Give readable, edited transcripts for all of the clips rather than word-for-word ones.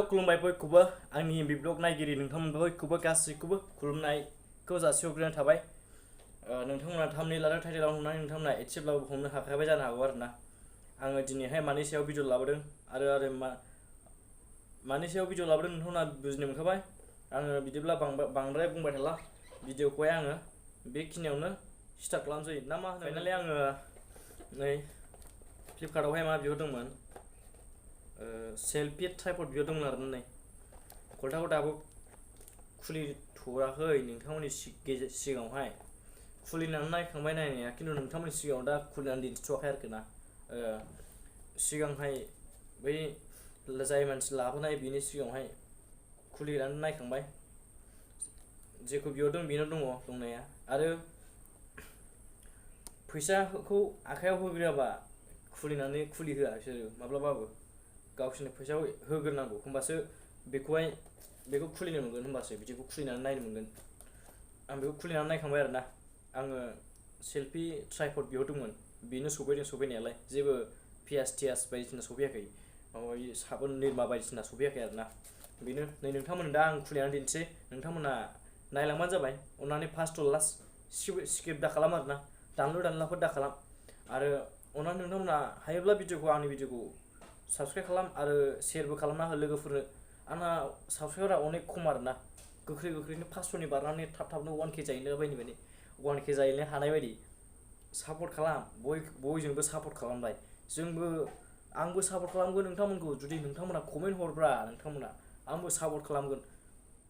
खुलुमबाय बयखौबो आंनि ब्लग नायगिरि नोंथांमोन बयखौबो गासैखौबो खुलुमनायखौ जासिहरग्रोनाय थाबाय। नोंथांमोना थामनेल आरो टाइटेलाव नुनानै नोंथांमोना एसेब्लाबो हमनो हाखाबाय जानो हागौ आरोना। आङो दिनैहाय मानि सायाव भिडिअ लाबोदों आरो मानि सायाव भिडिअ लाबोदों नोंथांमोना बुजिनो मोनखाबाय। आङो बिदिब्ला बांद्राय बुंबाय थाला, भिडिअखौहाय आङो बेखिनियावनो स्टार्ट खालामसै ना मा होनो। फाइनालि आङो नै फ्लिपकार्टआवहाय मा बिहरदोंमोन, सेल्फि ट्राइपड बिहरदोंमोन आरो नै कल्टाखौ दाबो खुलिथ'वाखै नोंथांमोननि सिगाङावहाय। खुलिनानै नायखांबाय नायनाया, खिन्थु नोंथांमोननि सिगाङाव दा खुलिनानै दिन्थिथ'वाखै आरोखि ना। सिगांहाय बै जाय मानसि लाबोनाय बिनि सिगाङावहाय खुलिनानै नायखांबाय। जेखौ बिहरदों बेनो दङ दंनाया, आरो फैसाखौ आखायाव होग्रोआबा खुलिहोआ बिसोरो माब्लाबाबो। गावसोरनो फैसाखौ होग्रोनांगौ, होमबासो बेखौ खुलिनो मोनगोन, होमबासो बिदिखौ खुलिनानै नायनो मोनगोन। आं बेखौ खुलिनानै नायखांबाय आरोना। आङो सेल्फि ट्राइपड बिहरदोंमोन, बेनो सफैदों सफैनायालाय, जेबो पियास टियास बायदिसिना सफैयाखै, माबा साबोन निरमा बायदिसिना सफैयाखै आरोना। बेनो नै नोंथांमोन दा आं खुलिनानै दिन्थिसै, नोंथांमोना नायलांबानो जाबाय। अननानै फार्स्ट टु लास्ट स्किप दा खालाम आरोना, दानलाफोर दा खालाम। आरो अननानै नोंथांमोना हायोब्ला आंनि भिडिअखौ साबसक्राइब खालाम आरो शेयारबो खालामना हो लोगोफोरनो। आंना साबसक्राइबारा अनेक खम आरोना, गोख्रैनो 500नि बारनानै थाबनो 1K जाहैनो बायदि 1K जाहैनो हानाय बायदि सापर्ट खालाम। बयजोंबो सापर्ट खालामबाय, आंबो सापर्ट खालामगोन नोंथांमोनखौ। जुदि नोंथांमोना कमेन्ट हरब्रा, नोंथांमोना आंबो सापर्ट खालामगोन।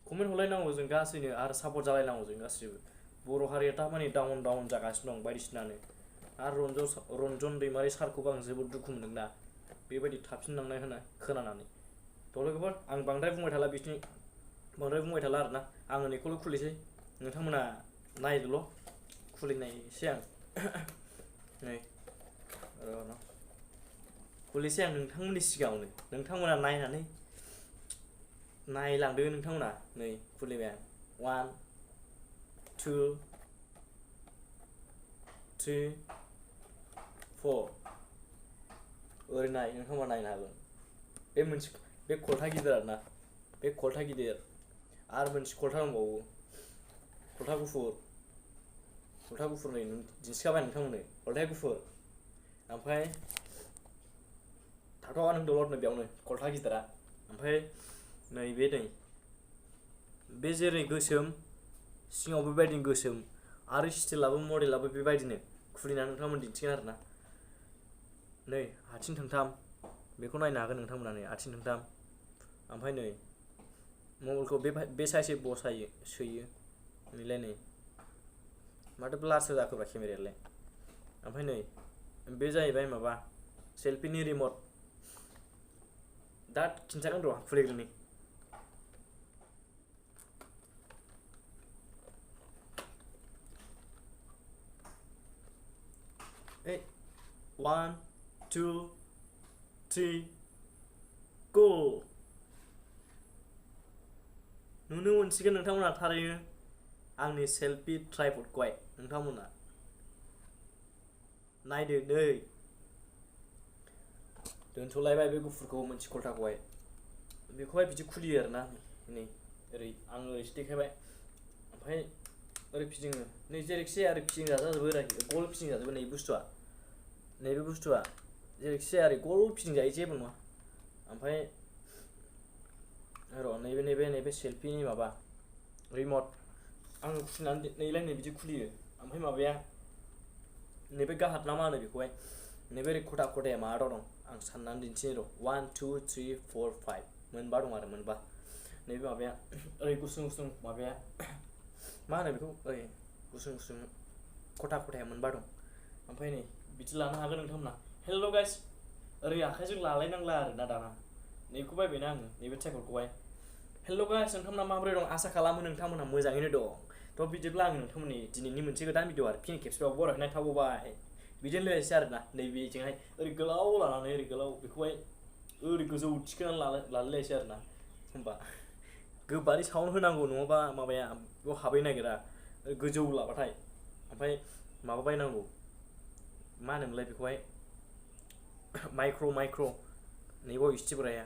कमेन्ट हरलायनांगौ जों गासैनो, आरो सापर्ट जालायनांगौ जों गासैबो। बर' हारिया थारमाने डाउन जागासिनो दं बायदिसिनानो। आरो रन्जन दैमारि सारखौबो आं जोबोद दुखु मोनदों दा, बेबायदि थाफिनलांनाय खोनानानै। थ' लोगोफोर आं बांद्राय बुंबाय थाला आरोना। आङो नैखौल' खुलिसै, नोंथांमोना नायदोल'। खुलिनायसै आं नै खुलिसै आं नोंथांमोननि सिगाङावनो। नोंथांमोना नायलांदो नोंथांमोना। नै खुलिबाय आं। 1 2 3 4 ओरै नाय, नोंथांमोना नायनो हागोन। बे कल्टा गिदिर आरोना, बे कल्टा गिदिर। आरो मोनसे कल्टा दंबावो, कल्टा गुफुर नै दिन्थिखाबाय नोंथांमोननो, कल्टाया गुफुर। ओमफ्राय थाथ'आ नों दलद बेयावनो, कल्टा गिदिरा। ओमफ्राय बे जेरै गोसोम, सिङाव बेबायदिनो गोसोम, आरो स्टिलाबो मडेलाबो बेबायदिनो। खुलिनानै नोंथांमोन दिन्थिगोन आरोना। नै आथिं थोंथाम, बेखौ नायनो हागोन नोंथांमोना। नै आथिं थोंथाम, ओमफ्राय नै मबाइलखौ बे साइसै सोयो। नैलाय नै माथो ब्लारसो जाखोब्रा केमेरायालाय। ओमफ्राय नै बे जाहैबाय माबा सेल्फिनि रिमट। दा खिन्थागोन र' खुलिग्रोनि। Hey, 1 2 3 go। नुनो मोनसिगोन नोंथांमोना थारैनो आंनि सेल्फि ट्राइपडखौहाय। नोंथांमोना नायदो नै, दोनथ'लायबाय बे गुफुरखौ, मोनसे कल्टाखौहाय। बेखौहाय बिदि खुलियो आरोना। नै ओरै आं ओरैसो देखायबाय, ओमफ्राय ओरै फिदिङो। नै जेरैखि जाया ओरै फिदिं जाजोबो, गल फिदिं जाजोबो। नैबे बुस्थुआ जेरैखि जाया ओरै गल फिदिं जायो, जेबो नङा। ओमफ्राय र' नैबे सेल्फिनि माबा रिमट, आङो खुलिनानै नै बिदि खुलियो। ओमफ्राय माबाया नैबे गाहार ना मा होनो बेखौहाय, नैबे ओरै खथाया माबा दं। आं साननानै दिन्थिनि र'। 1 2 3 4 5 मोनबा दं आरो, मोनबा। नैबे माबाया ओरै गुसुं माबाया मा होनो बेखौ, ओरै गुसुं खथाया मोनबा दं। ओमफ्राय नै बिदि लानो हागोन नोंथांमोना। हेल' गाइस, ओरै आखाइजों लालायनांला आरोना दाना। नैखौ बायबायना आङो, नैबे ट्राइपडखौहाय। हेल' गाइस, नोंथांमोना माबोरै दं? आसा खालामो नोंथांमोना मोजाङैनो दं। थ' बिदिब्ला आङो नोंथांमोननि दिनैनि मोनसे गोदान भिडिअ आरो फिन खेबसेबाव बरायनाय थाबावबाय। बिदिनो लोगोसे आरोना, नैबेजोंहाय ओरै गोलाव लानानै बेखौहाय ओरै गोजौ थिखोनानै लालायलायसै आरोना। होमबा गोबारै साउन्ड होनांगौ, नङाबा माबाया बेयाव हाबहैनो नागिरा गोजौ लाबाथाय। ओमफ्राय माबा बायनांगौ, मा होनोमोनलाय बेखौहाय, माइक्र' नैबाव स्टिक राया,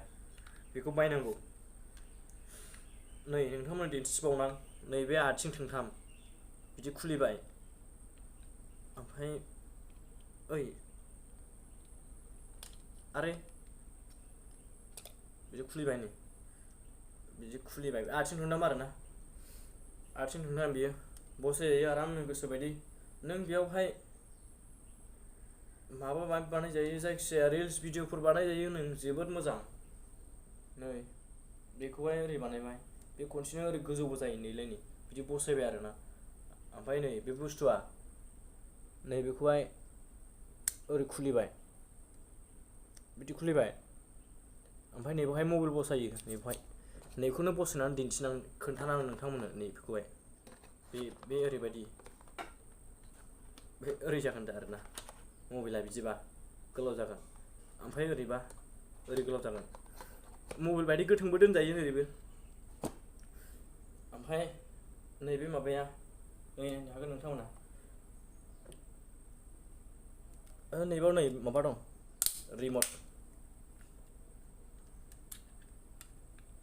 बेखौ बायनांगौ। नै नोंथांमोन दिन्थिबावनां नैबे आथिं थोंथाम बिदि खुलिबाय ओमफ्राय ओइ आरे बिदि खुलिबाय नै बिदि खुलिबाय आथिं थोंथाम आरोना आथिं थोंथाम बियो बसायजायो आरामनो गोसोबायदि नों बेयावहाय माबा माबि बानायजायो जायखिजाया रिल्स भिडिअफोर बानायजायो नों जोबोद मोजां नै बेखौहाय ओरै बानायबाय बे खनसेनो ओरै गोजौबो जायो नैलाय नै बिदि बसायबाय आरोना ओमफ्राय नै बे बुस्थुआ नैबेखौहाय ओरै खुलिबाय बिदि खुलिबाय ओमफ्राय नैबेवहाय मबाइल बसायो नैबेवहाय नैखौनो बसायनानै दिन्थिनां खोन्थानां नोंथांमोननो नैबेखौहाय बे ओरैबायदि बे ओरै जागोन दा आरोना मबाइला बिदिबा गोलाव जागोन ओमफ्राय ओरैबा ओरै गोलाव जागोन मबाइल बायदि गोथोंबो दोनजायो ओरैबो ओमफ्राय नैबे माबाया नायनो हागोन नोंथांमोना नैबाव नै माबा दं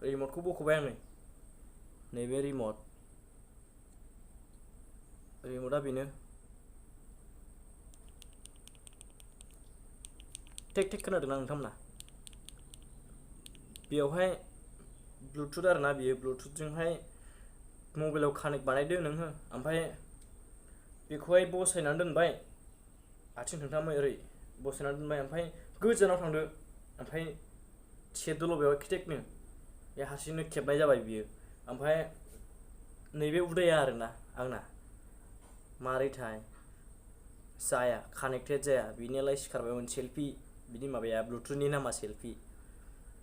रिमटखौ बख'बाय आं नैबे रिमटआ बेनो टेक टेक खोनादोंना नोंथांमोना बेयावहाय ब्लुटुथ आरोना बियो ब्लुटुथजोंहाय मबाइलाव कानेक्ट बानायदो नोङो ओमफ्राय बेखौहाय बसायनानै दोनबाय आथिं थोंथामै ओरै बसायनानै दोनबाय ओमफ्राय गोजानाव थांदो ओमफ्राय खेबदोल' बेवहाय खेटेकनो बे हारसिंनो खेबनाय जाबाय बियो ओमफ्राय नैबे उदाया आरोना आंना मारैथाय जाया कानेक्टेड जाया बिनियालाय सिखारबायमोन सेल्फि बिनि माबाया ब्लुटुथनि नामा सेल्फि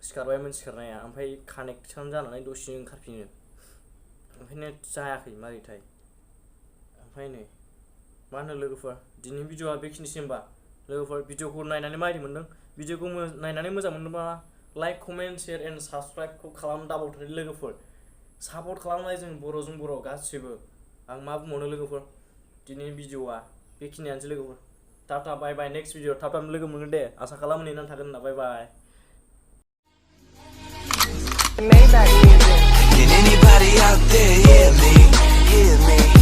सिखारबायमोन सिखारनाया ओमफ्राय कानेक्सन जानानै दसेनो ओंखारफिनो ओंखायनो जायाखै मारैथाय ओमफ्राय नै मा होनो लोगोफोर दिनैनि भिडिअआ बेखिनिसै होमबा लोगोफोर भिडिअखौ नायनानै माबायदि मोन्दों भिडिअखौ नायनानै मोजां मोनदोंबा लाइक कमेन्ट शेयार एन्ड साबस्क्राइबखौ खालाम दाबावथारो लोगोफोर सापर्ट खालामनाय जों बर'जों बर' गासिबो आं मा बुंबावनो लोगोफोर दिनैनि भिडिअआ बेखिनियानोसै लोगोफोर टाटा बाय बाय नेक्स्ट भिडिअ थाब थाब लोगो मोनगोन दे आसा खालामो नेनानै थागोन होनना बाय बाय Can anybody out there hear me? Hear me?